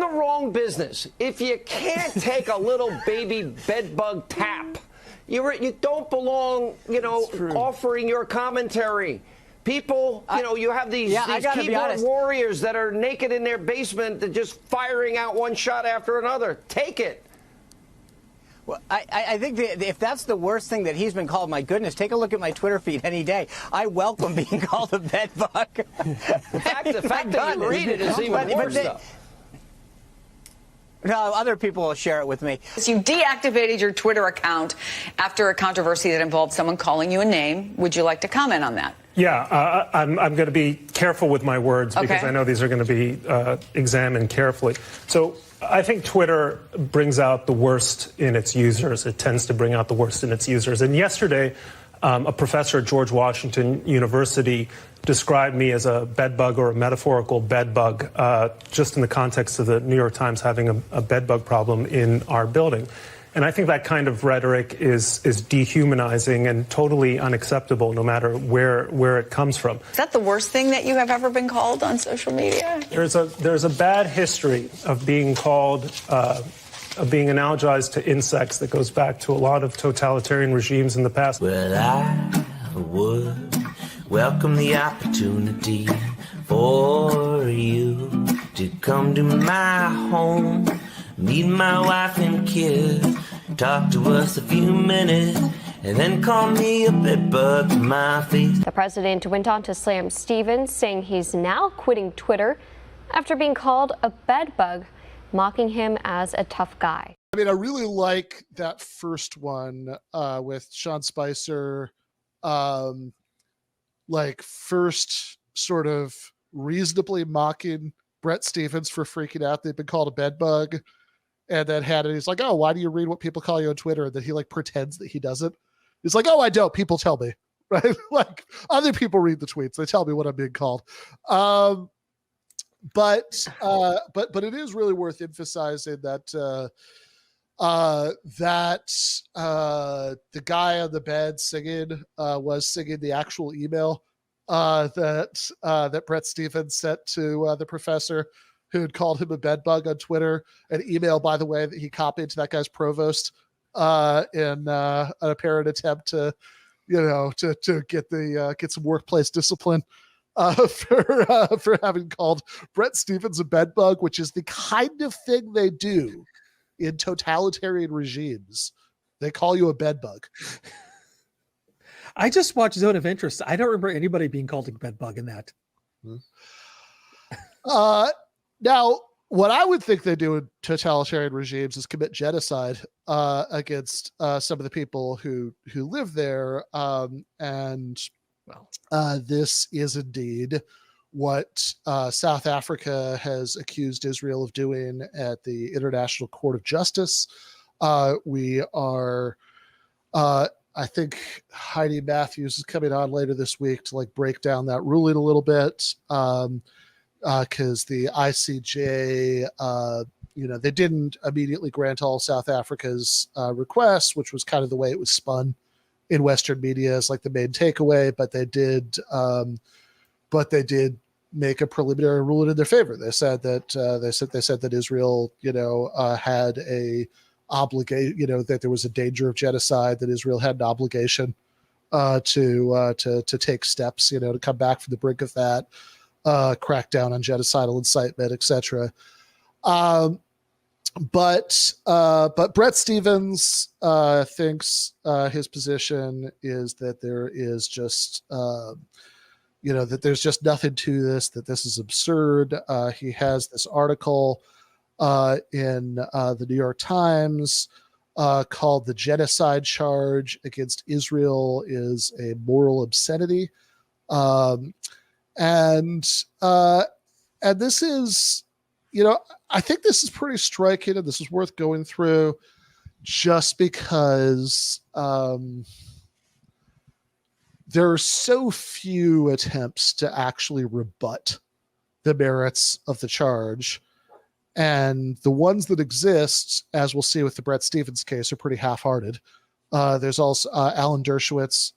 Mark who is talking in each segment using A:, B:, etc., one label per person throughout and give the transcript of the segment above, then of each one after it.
A: in the wrong business. If you can't take a little baby bedbug tap, you don't belong, offering your commentary. People, you have these keyboard warriors that are naked in their basement that just firing out one shot after another. Take it.
B: Well, I think if that's the worst thing that he's been called, my goodness, take a look at my Twitter feed any day. I welcome being called a bedbug.
A: The fact that you read it is even worse, though.
B: No, other people will share it with me.
C: You deactivated your Twitter account after a controversy that involved someone calling you a name. Would you like to comment on that?
D: Yeah, I'm going to be careful with my words because I know these are going to be examined carefully. So I think Twitter brings out the worst in its users. It tends to bring out the worst in its users. And yesterday, a professor at George Washington University described me as a bedbug or a metaphorical bedbug, just in the context of the New York Times having a bedbug problem in our building. And I think that kind of rhetoric is dehumanizing and totally unacceptable, no matter where it comes from.
C: Is that the worst thing that you have ever been called on social media?
D: There's a bad history of being called, of being analogized to insects that goes back to a lot of totalitarian regimes in the past.
E: Well, I would welcome the opportunity for you to come to my home. Meet my wife and kids, talk to us a few minutes, and then call me a bedbug to my face.
F: The president went on to slam Stevens, saying he's now quitting Twitter after being called a bedbug, mocking him as a tough guy.
G: I mean, I really like that first one with Sean Spicer, first sort of reasonably mocking Bret Stevens for freaking out they've been called a bedbug. And then he's like, oh, why do you read what people call you on Twitter? And then he pretends that he doesn't. He's like, oh, I don't. People tell me, right? Other people read the tweets. They tell me what I'm being called. But it is really worth emphasizing that the guy on the bed singing was singing the actual email that Bret Stevens sent to the professor, who had called him a bedbug on Twitter, an email, by the way, that he copied to that guy's provost in an apparent attempt to get some workplace discipline for having called Bret Stevens a bedbug, which is the kind of thing they do in totalitarian regimes. They call you a bedbug.
H: I just watched Zone of Interest. I don't remember anybody being called a bedbug in that.
G: Now, what I would think they do in totalitarian regimes is commit genocide against some of the people who live there. This is indeed what South Africa has accused Israel of doing at the International Court of Justice. We are, I think Heidi Matthews is coming on later this week to break down that ruling a little bit. Because the ICJ, they didn't immediately grant all South Africa's requests, which was kind of the way it was spun in Western media as the main takeaway. But they did make a preliminary ruling in their favor. They said that Israel, had a obligation, that there was a danger of genocide, that Israel had an obligation to take steps, to come back from the brink of that. Crack down on genocidal incitement, etc. But Bret Stevens thinks his position is that there is just that there's just nothing to this, that this is absurd. He has this article in the New York Times called "The Genocide Charge Against Israel is a Moral Obscenity." And this is, I think this is pretty striking, and this is worth going through just because there are so few attempts to actually rebut the merits of the charge. And the ones that exist, as we'll see with the Bret Stevens case, are pretty half-hearted. There's also Alan Dershowitz,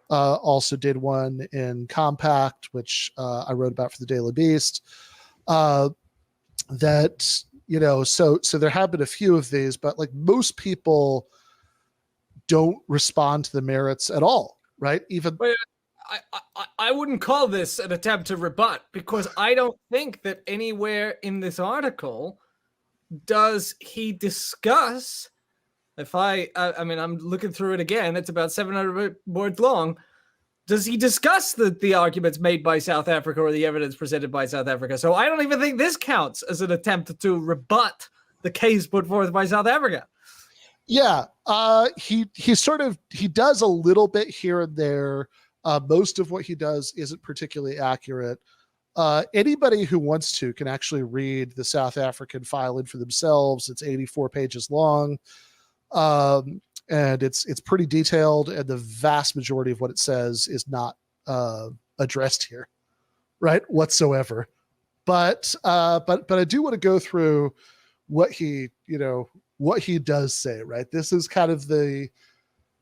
G: also did one in Compact, which I wrote about for the Daily Beast, that so there have been a few of these, but like most people don't respond to the merits at all, right? Even
I: I wouldn't call this an attempt to rebut, because I don't think that anywhere in this article does he discuss. If I mean, I'm looking through it again. It's about 700 words long. Does he discuss the arguments made by South Africa or the evidence presented by South Africa? So I don't even think this counts as an attempt to rebut the case put forth by South Africa.
G: Yeah, he does a little bit here and there. Most of what he does isn't particularly accurate. Anybody who wants to can actually read the South African filing for themselves. It's 84 pages long. And it's pretty detailed, and the vast majority of what it says is not addressed here, right, whatsoever. But I do want to go through what he does say, right? This is kind of the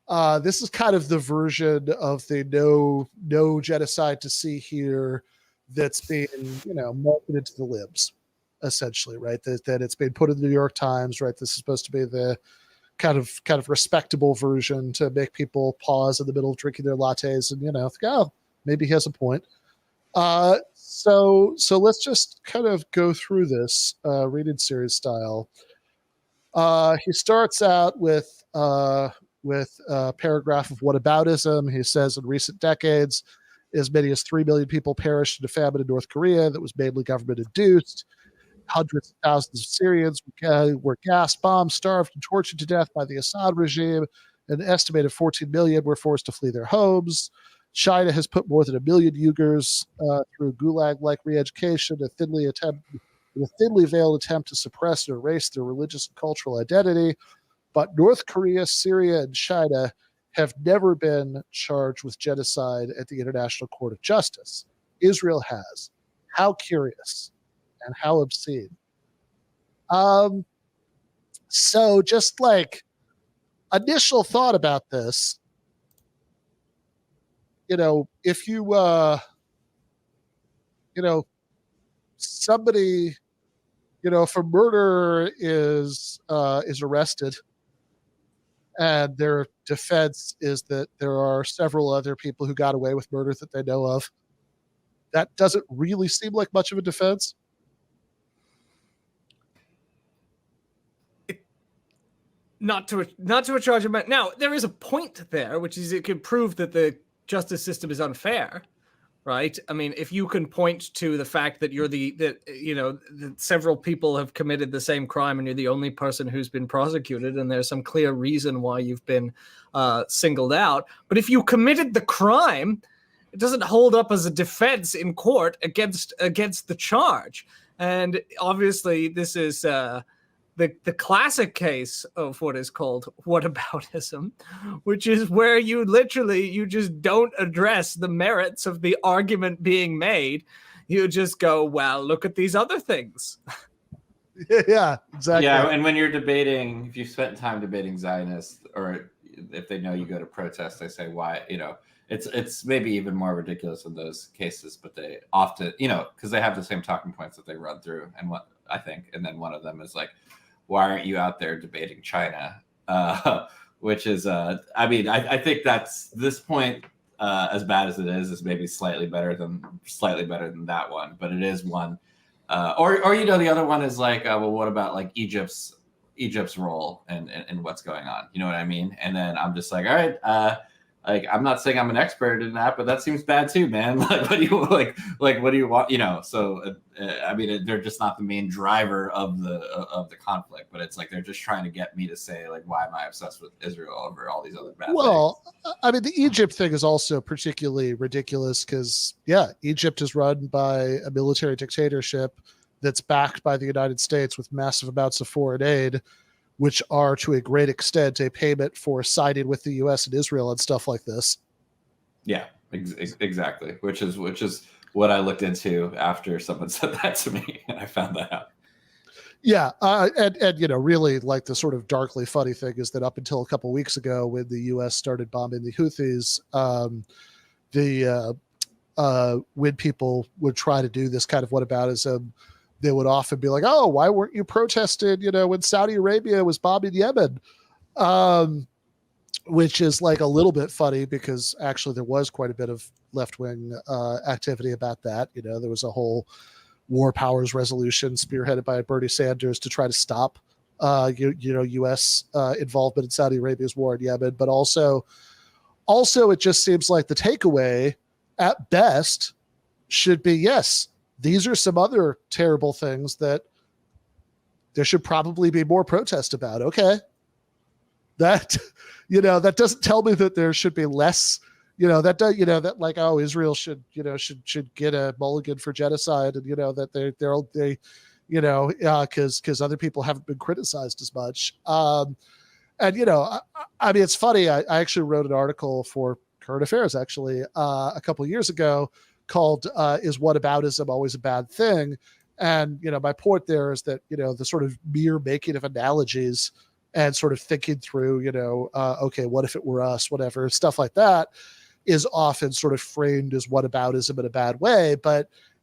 G: version of the no genocide to see here that's being marketed to the libs, essentially, right? That it's been put in the New York Times, right? This is supposed to be the kind of respectable version to make people pause in the middle of drinking their lattes and think, oh, maybe he has a point. So let's just kind of go through this reading series style. He starts out with a paragraph of whataboutism. He says, in recent decades, as many as 3 million people perished in a famine in North Korea that was mainly government-induced. Hundreds of thousands of Syrians were gassed, bombed, starved, and tortured to death by the Assad regime. An estimated 14 million were forced to flee their homes. China has put more than 1 million Uyghurs through gulag-like re-education, a thinly veiled attempt to suppress and erase their religious and cultural identity. But North Korea, Syria, and China have never been charged with genocide at the International Court of Justice. Israel has. How curious and how obscene. So just like initial thought about this, if you, somebody, if a murderer is arrested and their defense is that there are several other people who got away with murder that they know of, that doesn't really seem like much of a defense.
I: Not to a charge of now, there is a point there, which is it could prove that the justice system is unfair, right? I mean, if you can point to the fact that that several people have committed the same crime and you're the only person who's been prosecuted, and there's some clear reason why you've been singled out. But if you committed the crime, it doesn't hold up as a defense in court against the charge. And obviously, this is the classic case of what is called whataboutism, which is where you just don't address the merits of the argument being made. You just go, well, look at these other things.
G: Yeah, exactly.
J: Yeah, and when you're debating, if you spent time debating Zionists, or if they know you go to protest, they say why, it's maybe even more ridiculous in those cases, but they often, because they have the same talking points that they run through. And what I think, and then one of them is like, why aren't you out there debating China? Which is, I think that's this point, as bad as it is maybe slightly better than that one, but it is one. Or the other one is like, well, what about like Egypt's role and what's going on? You know what I mean? And then I'm just like, all right, like I'm not saying I'm an expert in that, but that seems bad too, man. Like, what do you what do you want? So they're just not the main driver of the conflict, but it's like they're just trying to get me to say like, why am I obsessed with Israel over all these other bad things?
G: I mean, the Egypt thing is also particularly ridiculous because Egypt is run by a military dictatorship that's backed by the United States with massive amounts of foreign aid, which are to a great extent a payment for siding with the U.S. and Israel and stuff like this.
J: Yeah, exactly. Which is what I looked into after someone said that to me, and I found that out.
G: Yeah, and really like the sort of darkly funny thing is that up until a couple of weeks ago, when the U.S. started bombing the Houthis, when people would try to do this kind of whataboutism, they would often be like, oh, why weren't you protested, when Saudi Arabia was bombing Yemen? Which is like a little bit funny because actually there was quite a bit of left-wing activity about that. There was a whole war powers resolution spearheaded by Bernie Sanders to try to stop U.S. involvement in Saudi Arabia's war in Yemen. But also it just seems like the takeaway at best should be, yes, these are some other terrible things that there should probably be more protest about. Okay. That, that doesn't tell me that there should be less, that like, oh, Israel should get a mulligan for genocide, and, that because other people haven't been criticized as much. And, I mean, it's funny. I actually wrote an article for Current Affairs, actually, a couple of years ago called Is Whataboutism Always a Bad Thing? And, my point there is that, the sort of mere making of analogies and sort of thinking through, okay, what if it were us, whatever, stuff like that is often sort of framed as whataboutism in a bad way.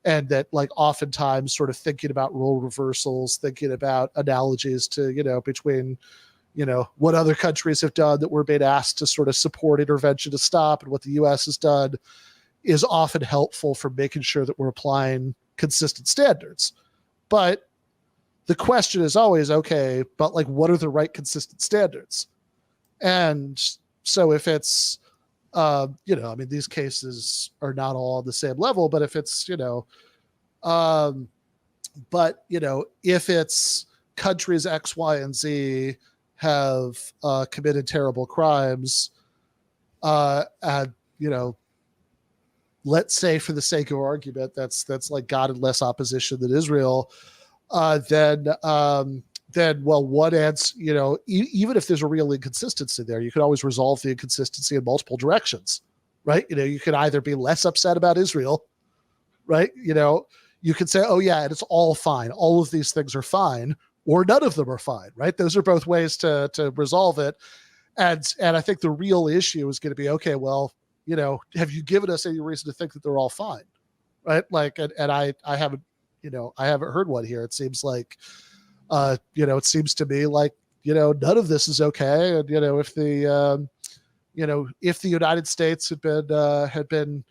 G: And that like oftentimes sort of thinking about role reversals, thinking about analogies to, between, what other countries have done that we're being asked to sort of support intervention to stop and what the US has done is often helpful for making sure that we're applying consistent standards. But the question is always, okay, but like, what are the right consistent standards? And so if it's, I mean, these cases are not all on the same level, but if it's, if it's countries X, Y, and Z have committed terrible crimes, and, let's say for the sake of argument, that's like God in less opposition than Israel, then well, one adds, even if there's a real inconsistency there, you can always resolve the inconsistency in multiple directions, right? You could either be less upset about Israel, right? You could say, oh yeah, and it's all fine. All of these things are fine, or none of them are fine, right? Those are both ways to resolve it. And I think the real issue is going to be, okay, well, have you given us any reason to think that they're all fine, right? Like, and I haven't, I haven't heard one here. It seems like, it seems to me like, none of this is okay. And, if the United States had been,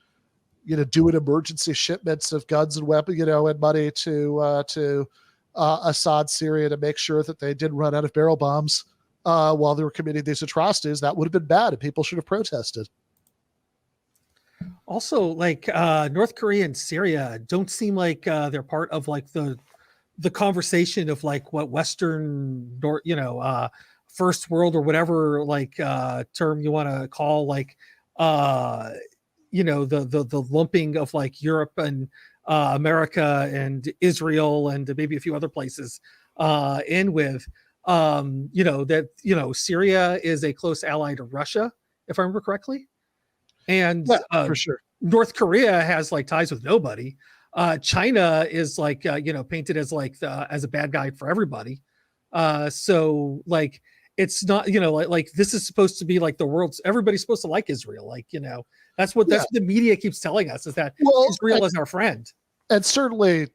G: doing emergency shipments of guns and weapons, and money to Assad, Syria, to make sure that they didn't run out of barrel bombs while they were committing these atrocities, that would have been bad and people should have protested.
H: Also, like North Korea and Syria don't seem like they're part of like the conversation of like what Western, first world or whatever like term you want to call like the lumping of like Europe and America and Israel and maybe a few other places in with Syria is a close ally to Russia, if I remember correctly. And
G: for sure,
H: North Korea has like ties with nobody. China is like painted as like as a bad guy for everybody. So like it's not like this is supposed to be like the world's, everybody's supposed to like Israel. Like that's what the media keeps telling us, is that Israel is our friend.
G: And certainly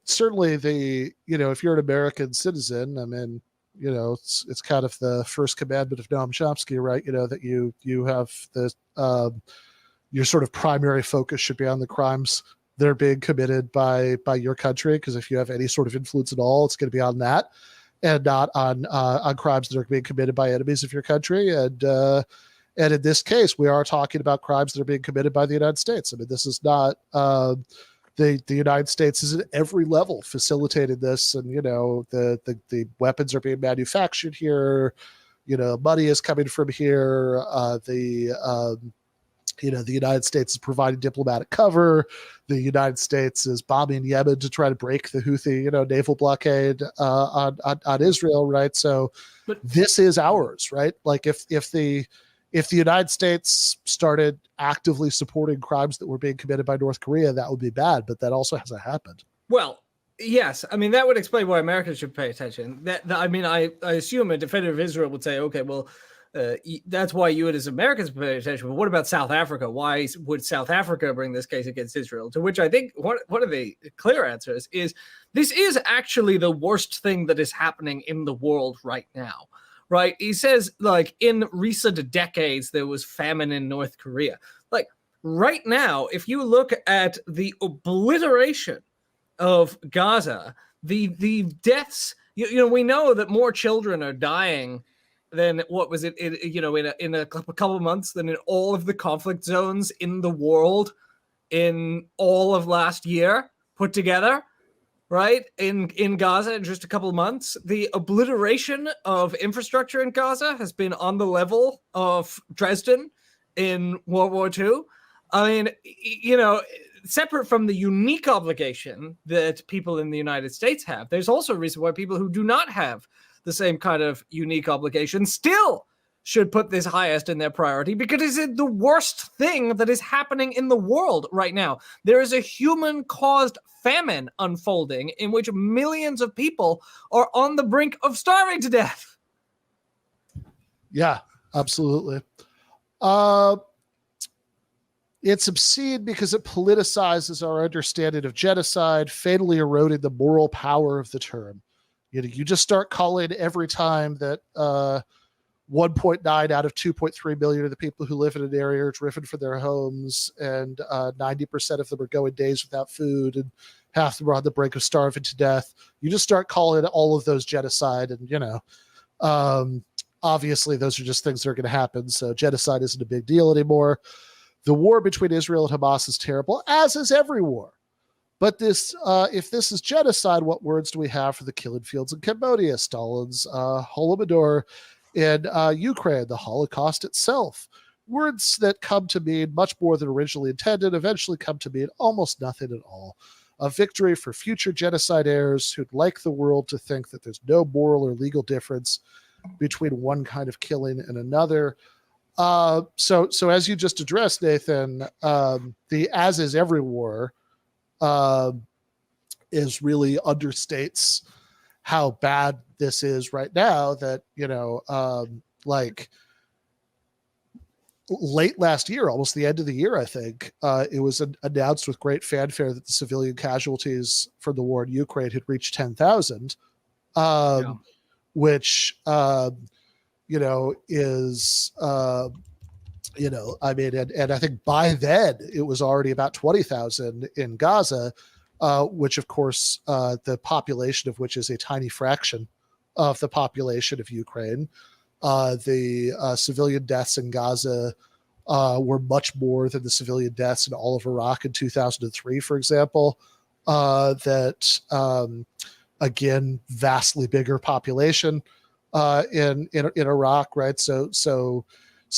G: the if you're an American citizen, I mean, it's kind of the first commandment of Noam Chomsky, right? That you have the your sort of primary focus should be on the crimes that are being committed by your country, because if you have any sort of influence at all, it's going to be on that and not on crimes that are being committed by enemies of your country. And in this case, we are talking about crimes that are being committed by the United States. I mean, this is not the United States is at every level facilitating this, and the weapons are being manufactured here. Money is coming from here. The United States is providing diplomatic cover. The United States is bombing Yemen to try to break the Houthi, naval blockade on Israel, right? So this is ours, right? Like if the United States started actively supporting crimes that were being committed by North Korea, that would be bad, but that also hasn't happened.
I: Well, yes. I mean, that would explain why America should pay attention. I assume a defender of Israel would say, okay, well, That's why you as Americans pay attention. But what about South Africa? Why would South Africa bring this case against Israel? To which I think one of the clear answers is this is actually the worst thing that is happening in the world right now. Right? He says, like, in recent decades, there was famine in North Korea. Like, right now, if you look at the obliteration of Gaza, the deaths, we know that more children are dying than what was it, in a couple of months than in all of the conflict zones in the world in all of last year put together, right? In Gaza in just a couple of months. The obliteration of infrastructure in Gaza has been on the level of Dresden in World War II. I mean, separate from the unique obligation that people in the United States have, there's also a reason why people who do not have the same kind of unique obligation still should put this highest in their priority, because it's the worst thing that is happening in the world right now. There is a human-caused famine unfolding in which millions of people are on the brink of starving to death.
G: Yeah, absolutely. It's obscene because it politicizes our understanding of genocide, fatally eroding the moral power of the term. You just start calling every time that 1.9 out of 2.3 million of the people who live in an area are driven from their homes, and 90% of them are going days without food, and half of them are on the brink of starving to death. You just start calling all of those genocide, and obviously those are just things that are going to happen. So genocide isn't a big deal anymore. The war between Israel and Hamas is terrible, as is every war. But this, if this is genocide, what words do we have for the killing fields in Cambodia, Stalin's Holodomor in Ukraine, the Holocaust itself? Words that come to mean much more than originally intended eventually come to mean almost nothing at all. A victory for future genocide heirs who'd like the world to think that there's no moral or legal difference between one kind of killing and another. So as you just addressed, Nathan, the as is every war is really understates how bad this is right now. That, like late last year, almost the end of the year, I think, it was announced with great fanfare that the civilian casualties from the war in Ukraine had reached 10,000, which, is, I mean, and I think by then it was already about 20,000 in Gaza, which of course, the population of which is a tiny fraction of the population of Ukraine. The civilian deaths in Gaza were much more than the civilian deaths in all of Iraq in 2003, for example. Again, vastly bigger population in Iraq, right? So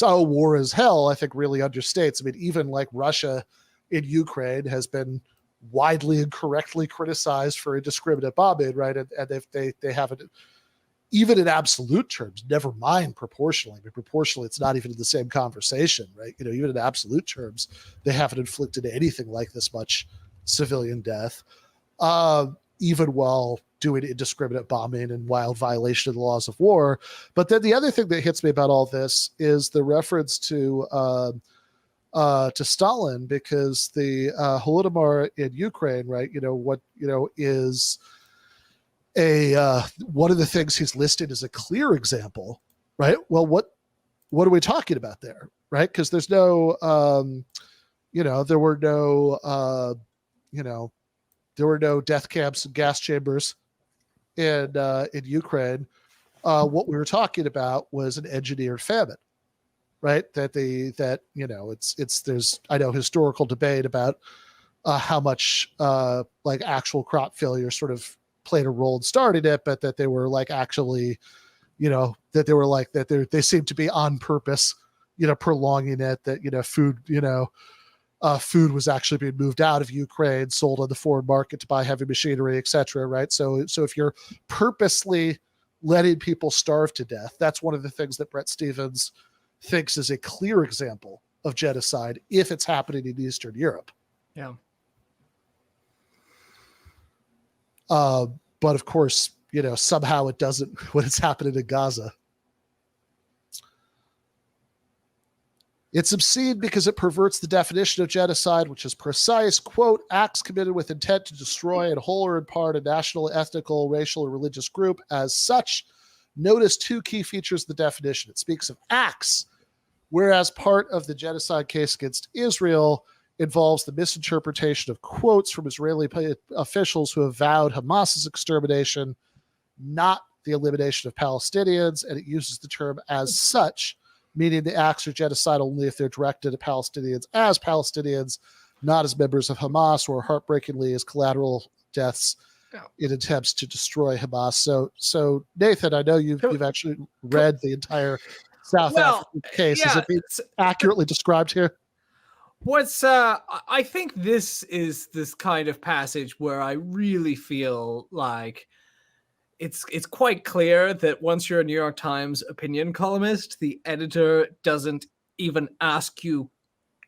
G: war is hell, I think, really understates. I mean, even like Russia in Ukraine has been widely and correctly criticized for indiscriminate bombing, right? And they haven't, even in absolute terms, never mind proportionally. I mean, proportionally, it's not even in the same conversation, right? Even in absolute terms, they haven't inflicted anything like this much civilian death, even while doing indiscriminate bombing and wild violation of the laws of war. But then the other thing that hits me about all this is the reference to Stalin, because the Holodomor in Ukraine, right? Is one of the things he's listed as a clear example, right? Well, what are we talking about there, right? Because there's no, there were no death camps and gas chambers in Ukraine. What we were talking about was an engineered famine, right? There's, I know, historical debate about how much like actual crop failure sort of played a role in starting it, but that they were like actually, they seemed to be on purpose, prolonging it, that, food, food was actually being moved out of Ukraine, sold on the foreign market to buy heavy machinery, et cetera, right? So if you're purposely letting people starve to death, that's one of the things that Bret Stephens thinks is a clear example of genocide if it's happening in Eastern Europe.
I: Yeah.
G: But of course, somehow it doesn't when it's happening in Gaza. It's obscene because it perverts the definition of genocide, which is precise, quote, acts committed with intent to destroy in whole or in part a national, ethnical, racial, or religious group. As such, notice two key features of the definition. It speaks of acts, whereas part of the genocide case against Israel involves the misinterpretation of quotes from Israeli officials who have vowed Hamas's extermination, not the elimination of Palestinians, and it uses the term as such, meaning the acts are genocide only if they're directed at Palestinians, not as members of Hamas, or heartbreakingly as collateral deaths in attempts to destroy Hamas. So Nathan, I know you've actually read the entire South African case.
I: Yeah,
G: Is it being accurately described here?
I: I think this is this kind of passage where I really feel like it's quite clear that once you're a New York Times opinion columnist, the editor doesn't even ask you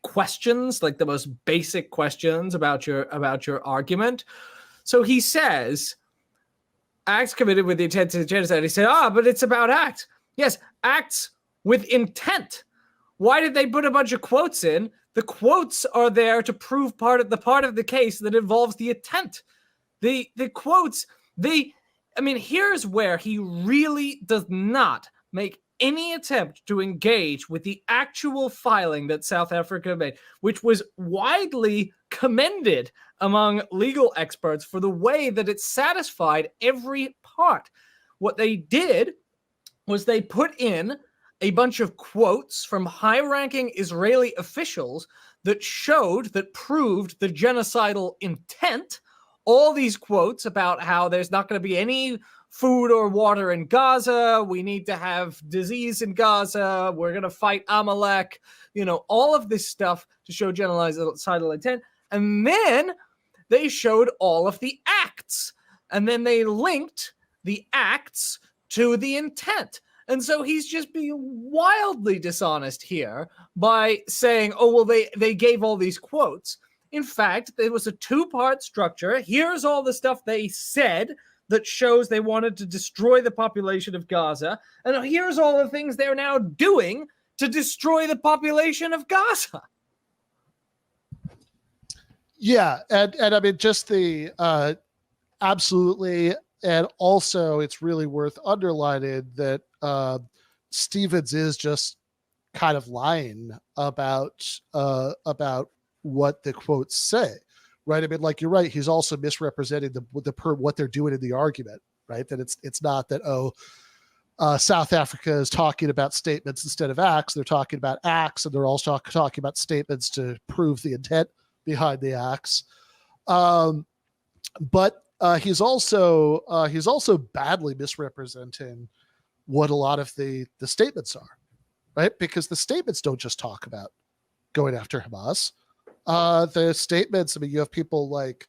I: questions, like the most basic questions about your argument. So he says, acts committed with the intent to genocide. He said, but it's about acts. Yes, acts with intent. Why did they put a bunch of quotes in? The quotes are there to prove part of the case that involves the intent. The quotes, here's where he really does not make any attempt to engage with the actual filing that South Africa made, which was widely commended among legal experts for the way that it satisfied every part. What they did was they put in a bunch of quotes from high-ranking Israeli officials that proved the genocidal intent. All these quotes about how there's not going to be any food or water in Gaza, we need to have disease in Gaza, we're going to fight Amalek, all of this stuff to show genocidal intent. And then they showed all of the acts, and then they linked the acts to the intent. And so he's just being wildly dishonest here by saying, they gave all these quotes. In fact, it was a two-part structure. Here's all the stuff they said that shows they wanted to destroy the population of Gaza. And here's all the things they're now doing to destroy the population of Gaza.
G: Yeah. And just the absolutely. And also it's really worth underlining that Stevens is just kind of lying about what the quotes say, right? Like you're right. He's also misrepresenting what they're doing in the argument, right? That it's not that, South Africa is talking about statements instead of acts. They're talking about acts, and they're also talking about statements to prove the intent behind the acts. But he's also badly misrepresenting what a lot of the statements are, right? Because the statements don't just talk about going after Hamas. The statements, you have people like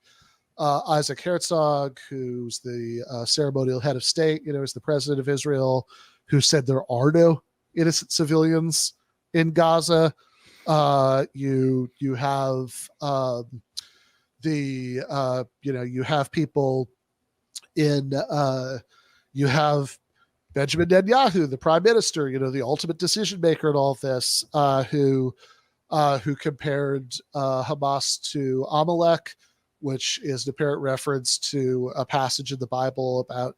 G: Isaac Herzog, who's the ceremonial head of state, is the president of Israel, who said there are no innocent civilians in Gaza. You have you have people in you have Benjamin Netanyahu, the prime minister, the ultimate decision maker in all of this, who compared Hamas to Amalek, which is an apparent reference to a passage in the Bible about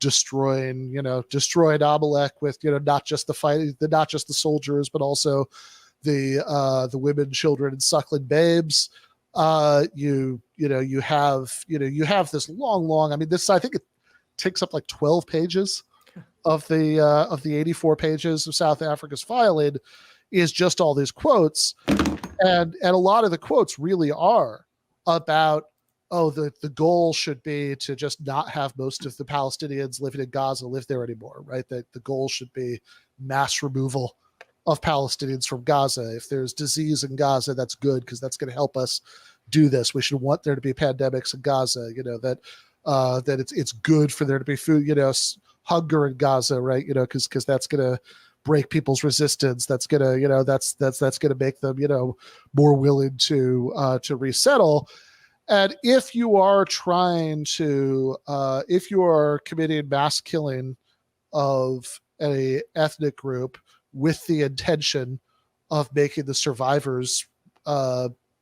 G: destroying Amalek with not just the fighting, not just the soldiers, but also the women, children, and suckling babes. You have this long. I think it takes up like 12 pages of the 84 pages of South Africa's filing is just all these quotes, and a lot of the quotes really are about the goal should be to just not have most of the Palestinians living in Gaza live there anymore, right? That the goal should be mass removal of Palestinians from Gaza. If there's disease in Gaza, that's good because that's going to help us do this. We should want there to be pandemics in Gaza, that it's good for there to be food, hunger in Gaza, right? Because that's going to break people's resistance. That's going to, that's going to make them, more willing to resettle. And if you are trying to, if you are committing mass killing of a ethnic group with the intention of making the survivors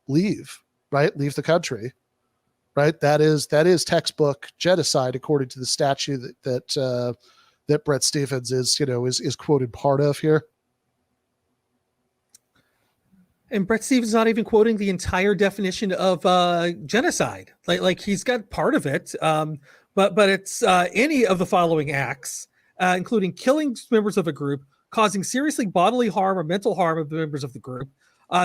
G: leave the country, right? That is textbook genocide according to the statute that Bret Stephens is quoted part of here.
H: And Bret Stephens not even quoting the entire definition of genocide. Like he's got part of it, but it's any of the following acts, including killing members of a group, causing seriously bodily harm or mental harm of the members of the group,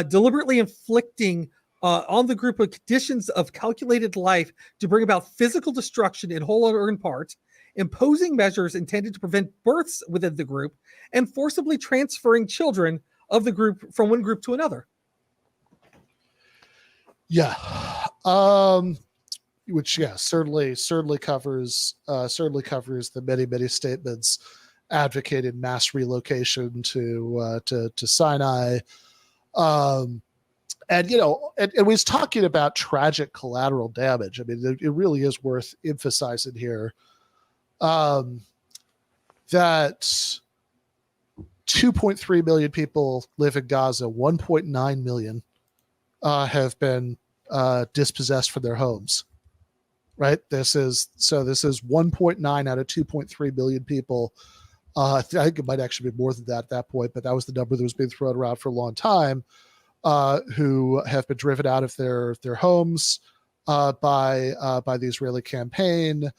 H: deliberately inflicting on the group of conditions of calculated life to bring about physical destruction in whole or in part, imposing measures intended to prevent births within the group, and forcibly transferring children of the group from one group to another.
G: Yeah. Which certainly covers the many statements advocating mass relocation to Sinai. And we was talking about tragic collateral damage. I mean, it really is worth emphasizing here that 2.3 million people live in Gaza. 1.9 million have been dispossessed from their homes. Right. This is 1.9 out of 2.3 million people. I think it might actually be more than that at that point, but that was the number that was being thrown around for a long time, who have been driven out of their homes by the Israeli campaign.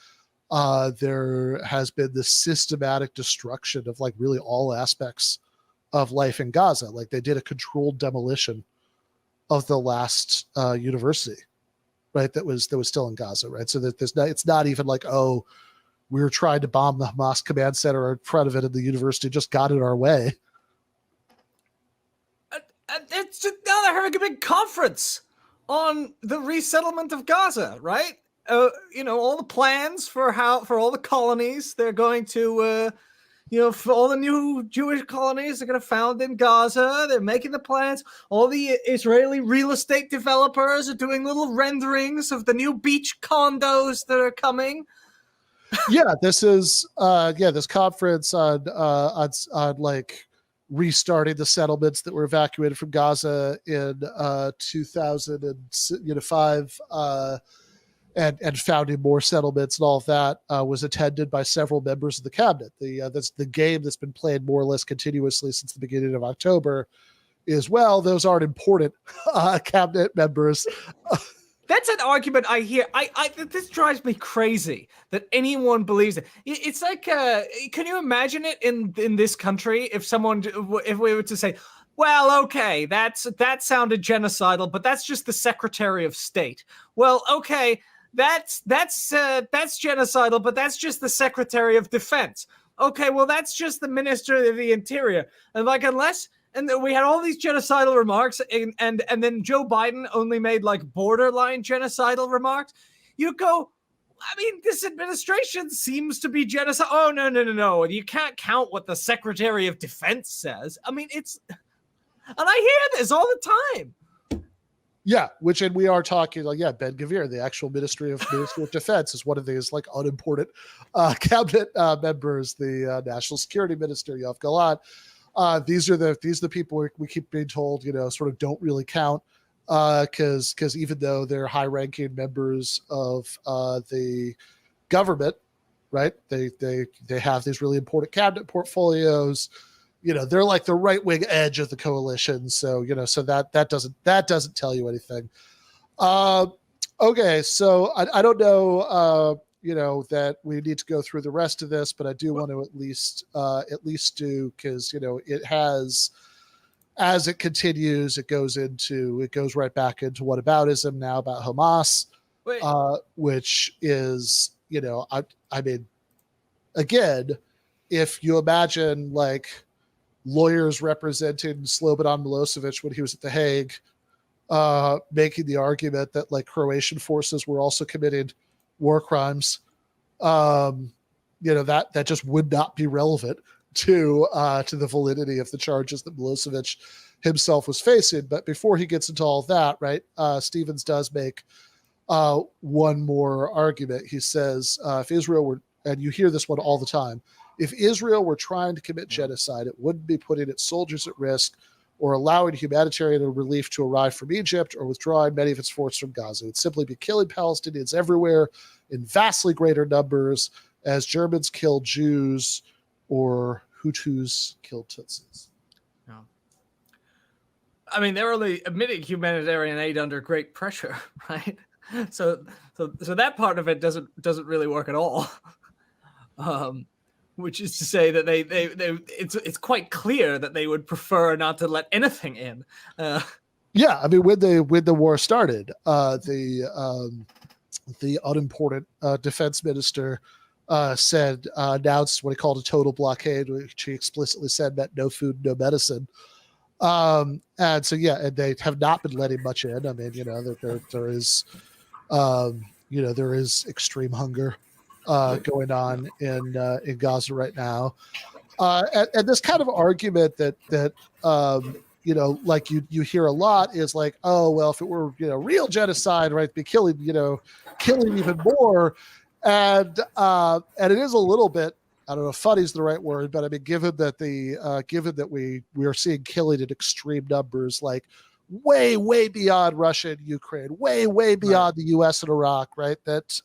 G: There has been this systematic destruction of like really all aspects of life in Gaza. Like they did a controlled demolition of the last university, right? That was still in Gaza, right? So that it's not even like, oh, we were trying to bomb the Hamas command center in front of it, and the university just got in our way.
I: It's just, now they're having a big conference on the resettlement of Gaza, right? All the plans for all the colonies they're going to, for all the new Jewish colonies they're going to found in Gaza. They're making the plans. All the Israeli real estate developers are doing little renderings of the new beach condos that are coming.
G: Yeah, this is this conference on like restarting the settlements that were evacuated from Gaza in 2005 and founding more settlements and all of that was attended by several members of the cabinet. That's the game that's been played more or less continuously since the beginning of October. Is those aren't important cabinet members.
I: That's an argument I hear. This drives me crazy that anyone believes it. It's like, can you imagine it in this country if we were to say, well, okay, that sounded genocidal, but that's just the Secretary of State. Well, okay, that's genocidal, but that's just the Secretary of Defense. Okay, well, that's just the Minister of the Interior. And like, and then we had all these genocidal remarks, and then Joe Biden only made like borderline genocidal remarks. You go, I mean, this administration seems to be genocide. Oh, no. You can't count what the Secretary of Defense says. I mean, and I hear this all the time.
G: Yeah, and we are talking like, Ben Gvir, the actual Ministry of Defense, is one of these like unimportant cabinet members. The National Security Minister, Yoav Gallant. These are the people we keep being told, sort of don't really count because even though they're high-ranking members of the government, right? They have these really important cabinet portfolios. They're like the right-wing edge of the coalition. So so that doesn't tell you anything. Okay, so I don't know. That we need to go through the rest of this, but I do want to at least do, because it has, as it continues, it goes right back into whataboutism now about Hamas, which is I mean, again, if you imagine like lawyers representing Slobodan Milosevic when he was at The Hague, making the argument that like Croatian forces were also committing war crimes, that just would not be relevant to the validity of the charges that Milosevic himself was facing. But before he gets into all that, right, Stephens does make one more argument. He says, if Israel were, and you hear this one all the time, if Israel were trying to commit genocide, it wouldn't be putting its soldiers at risk or allowing humanitarian relief to arrive from Egypt or withdrawing many of its forces from Gaza. It would simply be killing Palestinians everywhere in vastly greater numbers as Germans kill Jews or Hutus kill Tutsis.
I: Yeah. I mean, they're only admitting humanitarian aid under great pressure, right? So that part of it doesn't really work at all. Which is to say that it's quite clear that they would prefer not to let anything in.
G: Yeah, I mean, when the war started, the unimportant defense minister announced what he called a total blockade, which he explicitly said meant no food, no medicine. And so, yeah, and they have not been letting much in. I mean, there is extreme hunger going on in Gaza right now. And this kind of argument that like you hear a lot is like, oh, well, if it were, real genocide, right, it'd be killing even more. And it is a little bit, I don't know if funny is the right word, but I mean, given that we are seeing killing in extreme numbers, like way, way beyond Russia and Ukraine, way, way beyond the US and Iraq, right? That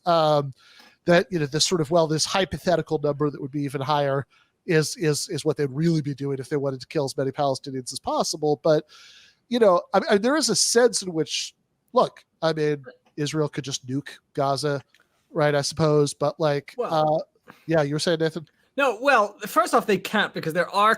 G: this sort of, this hypothetical number that would be even higher is what they'd really be doing if they wanted to kill as many Palestinians as possible. But, I mean, there is a sense in which, look, I mean, Israel could just nuke Gaza, right, I suppose. But yeah, you were saying, Nathan?
I: No, well, first off, they can't because there are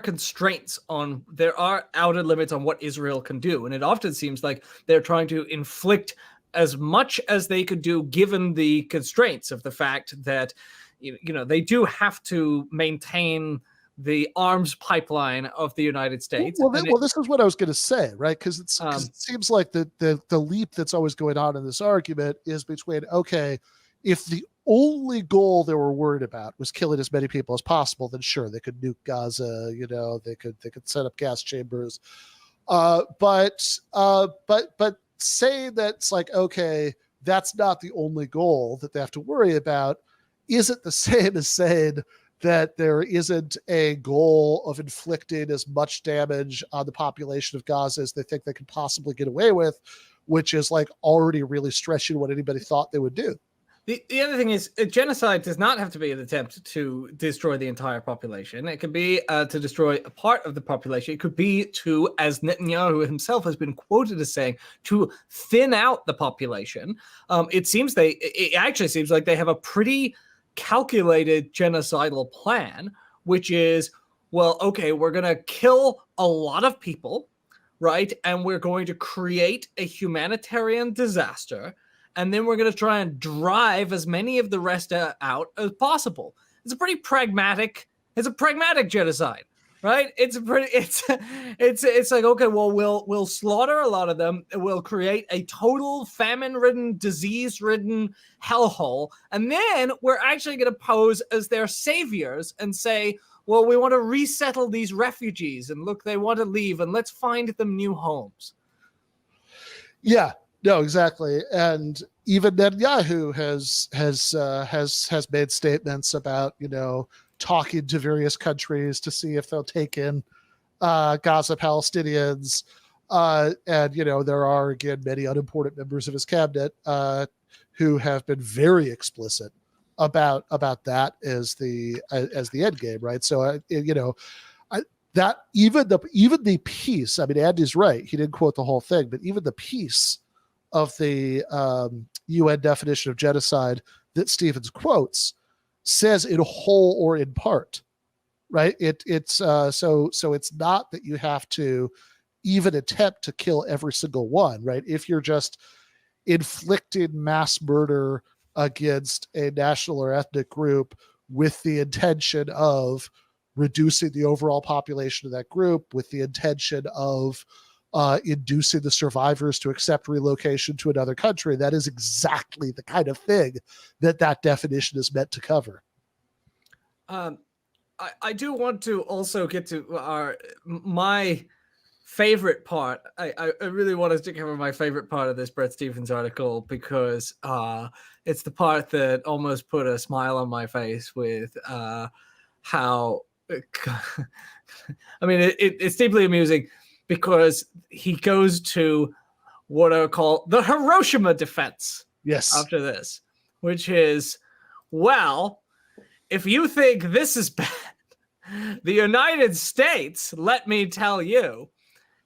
I: there are outer limits on what Israel can do. And it often seems like they're trying to inflict as much as they could do given the constraints of the fact that, they do have to maintain the arms pipeline of the United States.
G: Well, this is what I was going to say, right? Because it seems like the leap that's always going on in this argument is between, okay, if the only goal they were worried about was killing as many people as possible, then sure, they could nuke Gaza, they could set up gas chambers. But say that's like, okay, that's not the only goal that they have to worry about. Is it the same as saying that there isn't a goal of inflicting as much damage on the population of Gaza as they think they could possibly get away with, which is like already really stretching what anybody thought they would do?
I: The other thing is, genocide does not have to be an attempt to destroy the entire population. It could be to destroy a part of the population. It could be to, as Netanyahu himself has been quoted as saying, to thin out the population. It actually seems like they have a pretty calculated genocidal plan, which is, well, okay, we're going to kill a lot of people, right? And we're going to create a humanitarian disaster. And then we're going to try and drive as many of the rest out as possible. It's a pragmatic genocide, right? It's like, okay, well, we'll slaughter a lot of them. We'll create a total famine-ridden, disease-ridden hellhole. And then we're actually going to pose as their saviors and say, well, we want to resettle these refugees. And look, they want to leave, and let's find them new homes.
G: Yeah. No, exactly, and even Netanyahu has made statements about talking to various countries to see if they'll take in Gaza Palestinians, and there are again many unimportant members of his cabinet who have been very explicit about that as the end game, right? So that even the piece. I mean, Andy's right; he didn't quote the whole thing, but even the piece of the UN definition of genocide that Stevens quotes says in whole or in part, right? It's so it's not that you have to even attempt to kill every single one, right? If you're just inflicting mass murder against a national or ethnic group with the intention of reducing the overall population of that group, with the intention of inducing the survivors to accept relocation to another country, that is exactly the kind of thing that definition is meant to cover.
I: I do want to also get to my favorite part. I really want us to cover my favorite part of this Bret Stephens article because it's the part that almost put a smile on my face with how I mean, it's deeply amusing because he goes to what are called the Hiroshima defense.
G: Yes.
I: After this, which is, well, if you think this is bad, the United States, let me tell you,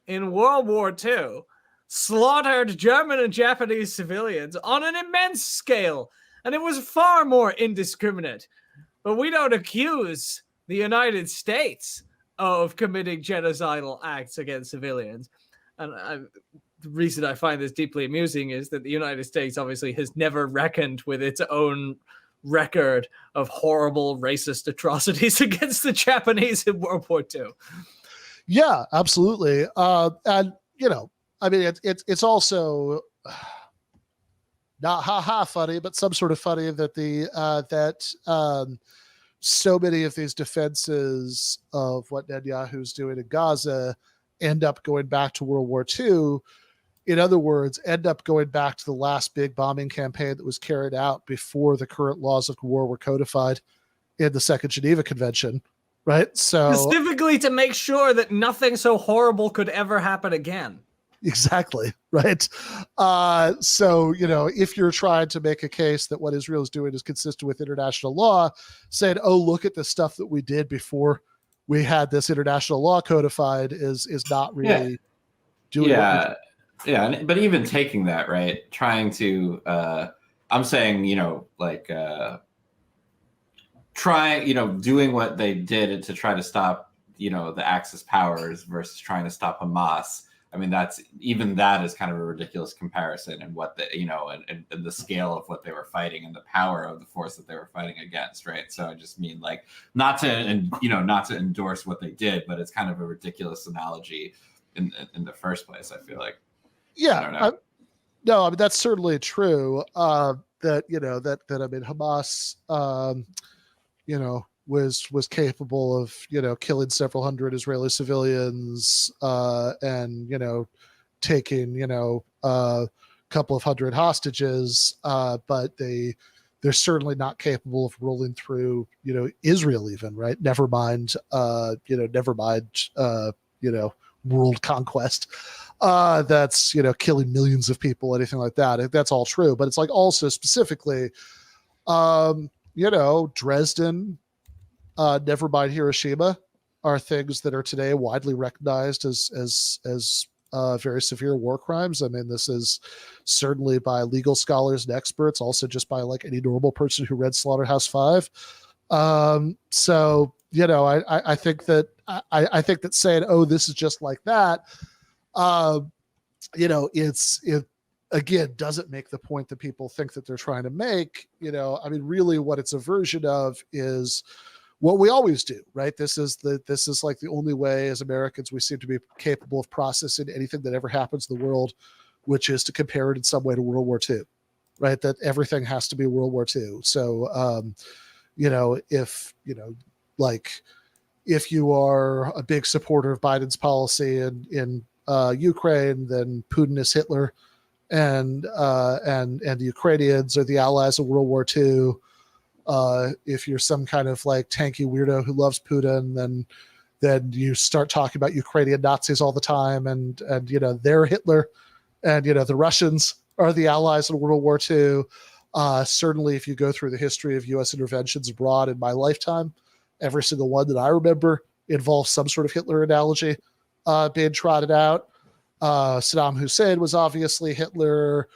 I: in World War II, slaughtered German and Japanese civilians on an immense scale, and it was far more indiscriminate. But we don't accuse the United States of committing genocidal acts against civilians. And the reason I find this deeply amusing is that the United States obviously has never reckoned with its own record of horrible racist atrocities against the Japanese in World War II.
G: Yeah, absolutely. And, you know, I mean, it's also not funny, but some sort of funny that so many of these defenses of what Netanyahu's doing in Gaza end up going back to World War II. In other words, end up going back to the last big bombing campaign that was carried out before the current laws of war were codified in the Second Geneva Convention, right? So
I: specifically to make sure that nothing so horrible could ever happen again.
G: Exactly, right? So, you know, if you're trying to make a case that what Israel is doing is consistent with international law, saying, oh, look at the stuff that we did before we had this international law codified is not really doing
J: Yeah, but even taking that, right, trying to, I'm saying, you know, like, doing what they did to try to stop, you know, the Axis powers versus trying to stop Hamas. I mean, that is kind of a ridiculous comparison, and what the, you know, and the scale of what they were fighting and the power of the force that they were fighting against, right? So I just mean, like, not to endorse what they did, but it's kind of a ridiculous analogy in the first place, I feel like.
G: Yeah, no, I mean, that's certainly true. That, you know, that I mean, Hamas, you know, was capable of, you know, killing several hundred Israeli civilians, and, you know, taking, you know, a couple of hundred hostages, but they're certainly not capable of rolling through, you know, Israel even, right? Never mind, world conquest. That's, you know, killing millions of people, anything like that. That's all true. But it's like also specifically, you know, Dresden, never mind Hiroshima, are things that are today widely recognized as very severe war crimes. I mean, this is certainly by legal scholars and experts, also just by like any normal person who read Slaughterhouse-Five. So, you know, I think that I think that saying, oh, this is just like that, you know, it again doesn't make the point that people think that they're trying to make. You know, I mean, really what it's a version of is what we always do, right? This is like the only way as Americans we seem to be capable of processing anything that ever happens in the world, which is to compare it in some way to World War II, right? That everything has to be World War II. So, you know, if, you know, like if you are a big supporter of Biden's policy in Ukraine, then Putin is Hitler, and the Ukrainians are the allies of World War II. If you're some kind of like tanky weirdo who loves Putin, then you start talking about Ukrainian Nazis all the time, and you know, they're Hitler, and you know, the Russians are the allies in World War II. Certainly, if you go through the history of U.S. interventions abroad in my lifetime, every single one that I remember involves some sort of Hitler analogy being trotted out. Saddam Hussein was obviously Hitler.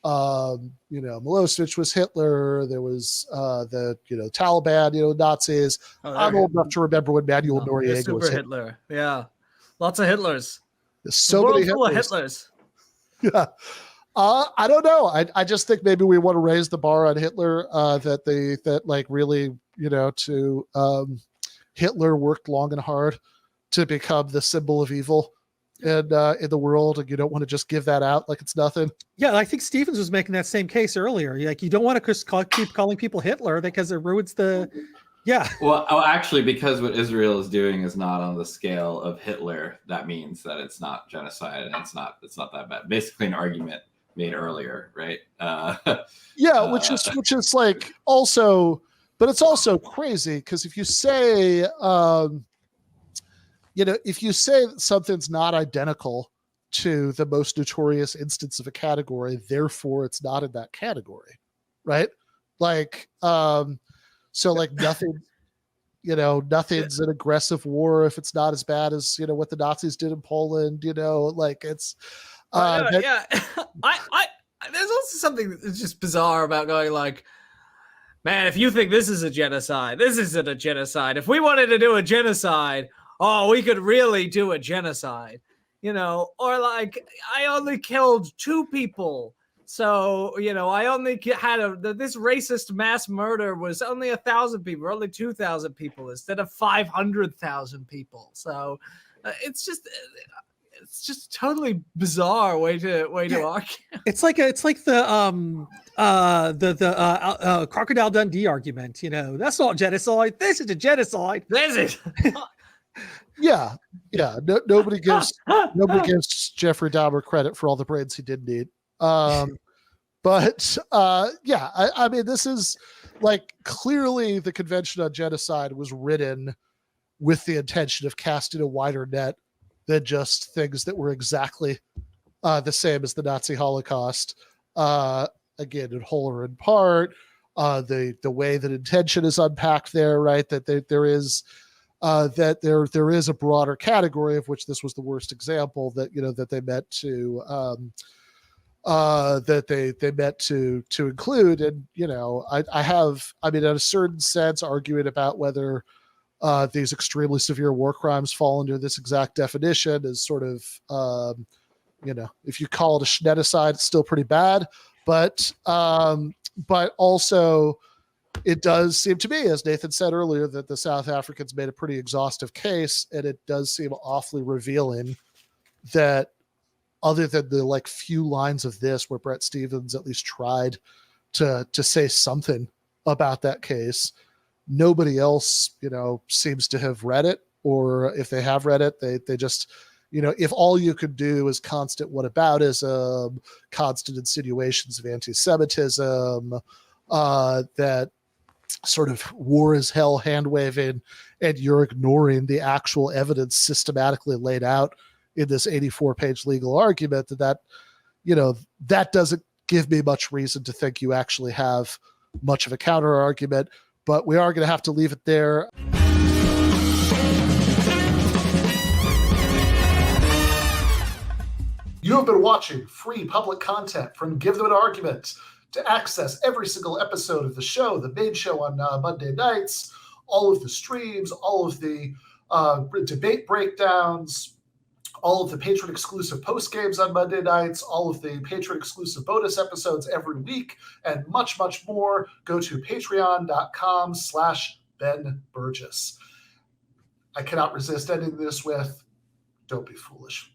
G: You know, Milosevic was Hitler. There was the, you know, Taliban, you know, Nazis. I'm old enough to remember when Manuel Noriega was
I: Hitler. Yeah, lots of Hitlers.
G: There's so many
I: Hitlers.
G: Yeah. I don't know. I just think maybe we want to raise the bar on Hitler. That like really, you know, to Hitler worked long and hard to become the symbol of evil in the world, and you don't want to just give that out like it's nothing.
H: Yeah, I think Stevens was making that same case earlier. Like, you don't want to just keep calling people Hitler because it ruins the. Yeah.
J: Well, actually, because what Israel is doing is not on the scale of Hitler, that means that it's not genocide, and it's not that bad. Basically, an argument made earlier, right?
G: Yeah, which is like also, but it's also crazy because if you say, if you say something's not identical to the most notorious instance of a category, therefore it's not in that category, right? Like, so like nothing, nothing's an aggressive war if it's not as bad as, what the Nazis did in Poland, like it's,
I: yeah. There's also something that's just bizarre about going like, man, if you think this is a genocide, this isn't a genocide. If we wanted to do a genocide, we could really do a genocide, or like, I only killed 2 people. So, I only had this racist mass murder was only 1,000 people, or only 2,000 people instead of 500,000 people. So it's just a totally bizarre way to argue.
H: It's like the Crocodile Dundee argument. That's not genocide. This is a genocide.
I: This is.
G: Yeah. Nobody gives Jeffrey Dahmer credit for all the brains he did need. But I mean, this is like clearly the Convention on Genocide was written with the intention of casting a wider net than just things that were exactly the same as the Nazi Holocaust. Again, in whole or in part, the way that intention is unpacked there, right? That there is a broader category, of which this was the worst example, that that they meant to to include. And I mean, in a certain sense, arguing about whether these extremely severe war crimes fall under this exact definition is sort of, if you call it a genocide, it's still pretty bad. But also, it does seem to me, as Nathan said earlier, that the South Africans made a pretty exhaustive case, and it does seem awfully revealing that, other than the like few lines of this where Bret Stephens at least tried to say something about that case, nobody else, seems to have read it, or if they have read it, they just, if all you could do is constant whataboutism, constant insinuations of anti-Semitism, that sort of war is hell hand waving, and you're ignoring the actual evidence systematically laid out in this 84-page legal argument, that doesn't give me much reason to think you actually have much of a counter argument. But we are going to have to leave it there. You have been watching free public content from Give Them an Argument. To access every single episode of the show, the main show on Monday nights, all of the streams, all of the debate breakdowns, all of the patron-exclusive postgames on Monday nights, all of the patron-exclusive bonus episodes every week, and much, much more, go to patreon.com/Ben Burgis. I cannot resist ending this with, don't be foolish.